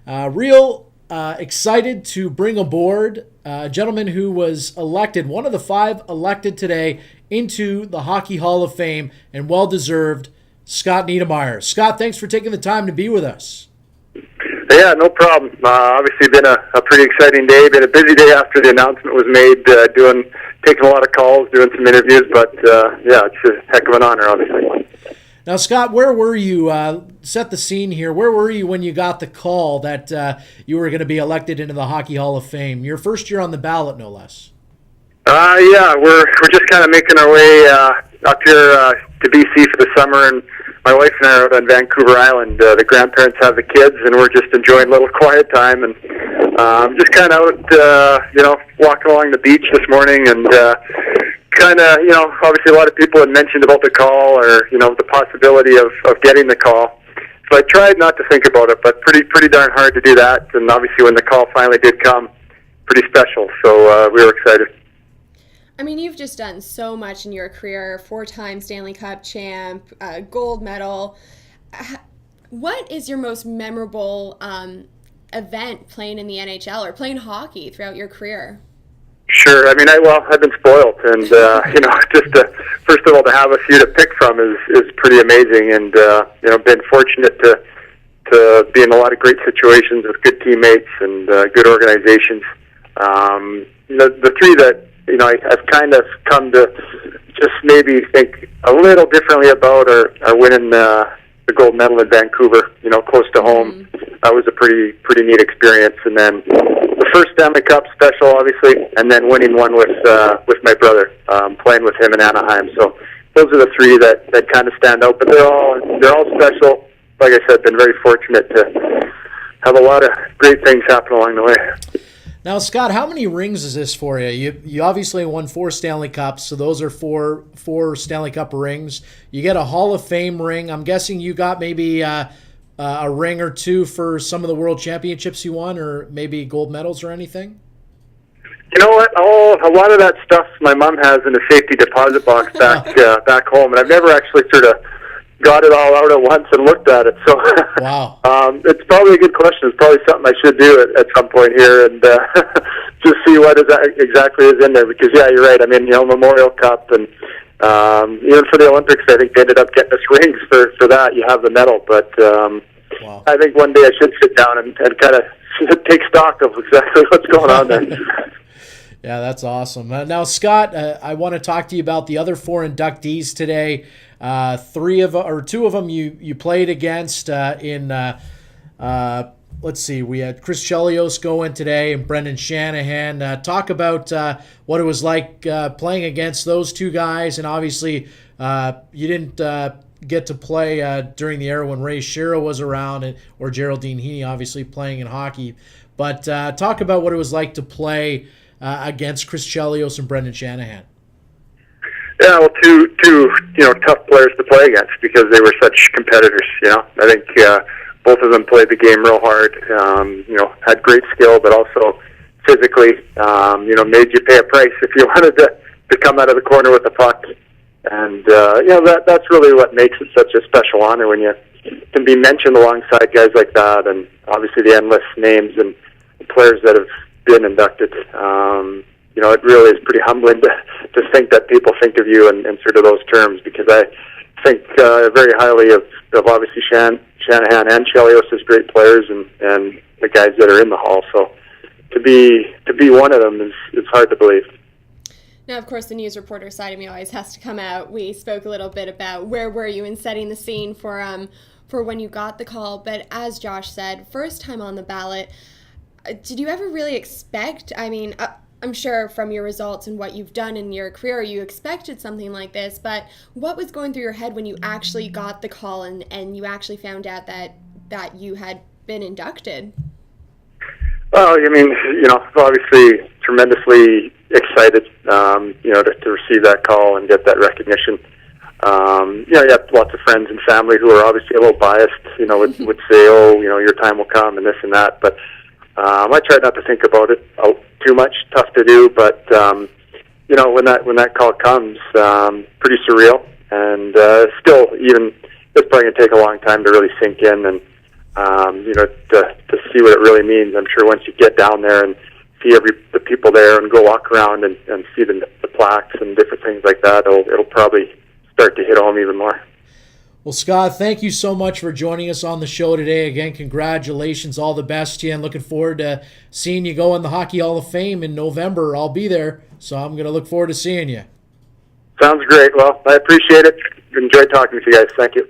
Real excited to bring aboard a gentleman who was elected, one of the 5 elected today into the Hockey Hall of Fame, and well-deserved, Scott Niedermayer. Scott, thanks for taking the time to be with us. Yeah, no problem. Obviously been a pretty exciting day. Been a busy day after the announcement was made, taking a lot of calls, doing some interviews, but it's a heck of an honor, obviously. Now, Scott, where were you? Set the scene here. Where were you when you got the call that you were going to be elected into the Hockey Hall of Fame? Your first year on the ballot, no less. We're just kind of making our way up here to BC for the summer, and my wife and I are out on Vancouver Island. The grandparents have the kids, and we're just enjoying a little quiet time, and just kind of out, walking along the beach this morning, and obviously a lot of people had mentioned about the call or, the possibility of getting the call. So I tried not to think about it, but pretty darn hard to do that. And obviously when the call finally did come, pretty special. So we were excited. I mean, you've just done so much in your career, 4-time Stanley Cup champ, gold medal. What is your most memorable event playing in the NHL or playing hockey throughout your career? Sure. I mean, I've been spoiled, and first of all, to have a few to pick from is pretty amazing, and been fortunate to be in a lot of great situations with good teammates and good organizations. The 3 that I've kind of come to just maybe think a little differently about are winning the gold medal in Vancouver, close to home. That was a pretty neat experience. And then the first Stanley Cup special, obviously, and then winning one with my brother, playing with him in Anaheim. So those are the 3 that kind of stand out. But they're all special. Like I said, been very fortunate to have a lot of great things happen along the way. Now, Scott, how many rings is this for you? You obviously won 4 Stanley Cups, so those are four Stanley Cup rings. You get a Hall of Fame ring. I'm guessing you got maybe a ring or 2 for some of the World Championships you won, or maybe gold medals or anything? You know what? A lot of that stuff my mom has in a safety deposit box back home, and I've never actually sort of got it all out at once and looked at it. So wow. It's probably a good question. It's probably something I should do at some point here and just see what exactly is in there. Because, yeah, you're right. I mean, Memorial Cup and even for the Olympics, I think they ended up getting us rings for that. You have the medal. But wow. I think one day I should sit down and kind of take stock of exactly what's going on there. Yeah, that's awesome. Now, Scott, I want to talk to you about the other 4 inductees today. 2 of them you played against let's see, we had Chris Chelios going today and Brendan Shanahan. Talk about what it was like playing against those 2 guys, and obviously you didn't get to play during the era when Ray Shero was around, or Geraldine Heaney, obviously playing in hockey. But talk about what it was like to play against Chris Chelios and Brendan Shanahan. Yeah, well, two tough players to play against because they were such competitors. I think both of them played the game real hard. Had great skill, but also physically, made you pay a price if you wanted to come out of the corner with the puck. And that's really what makes it such a special honor when you can be mentioned alongside guys like that, and obviously the endless names and players that have been inducted. It really is pretty humbling to think that people think of you in sort of those terms, because I think very highly of obviously Shanahan and Chelios as great players and the guys that are in the Hall. So to be one of them is hard to believe. Now, of course, the news reporter side of me always has to come out. We spoke a little bit about where were you in setting the scene for when you got the call. But as Josh said, first time on the ballot. Did you ever really expect, I'm sure from your results and what you've done in your career, you expected something like this, but what was going through your head when you actually got the call and you actually found out that you had been inducted? Well, obviously tremendously excited, to receive that call and get that recognition. You have lots of friends and family who are obviously a little biased, would say, your time will come and this and that, but I try not to think about it too much. Tough to do, but when that call comes, pretty surreal, and still, even it's probably gonna take a long time to really sink in. And to see what it really means. I'm sure once you get down there and see the people there and go walk around and see the plaques and different things like that, it'll probably start to hit home even more. Well, Scott, thank you so much for joining us on the show today. Again, congratulations, all the best to you, and looking forward to seeing you go in the Hockey Hall of Fame in November. I'll be there, so I'm going to look forward to seeing you. Sounds great. Well, I appreciate it. Enjoyed talking to you guys. Thank you.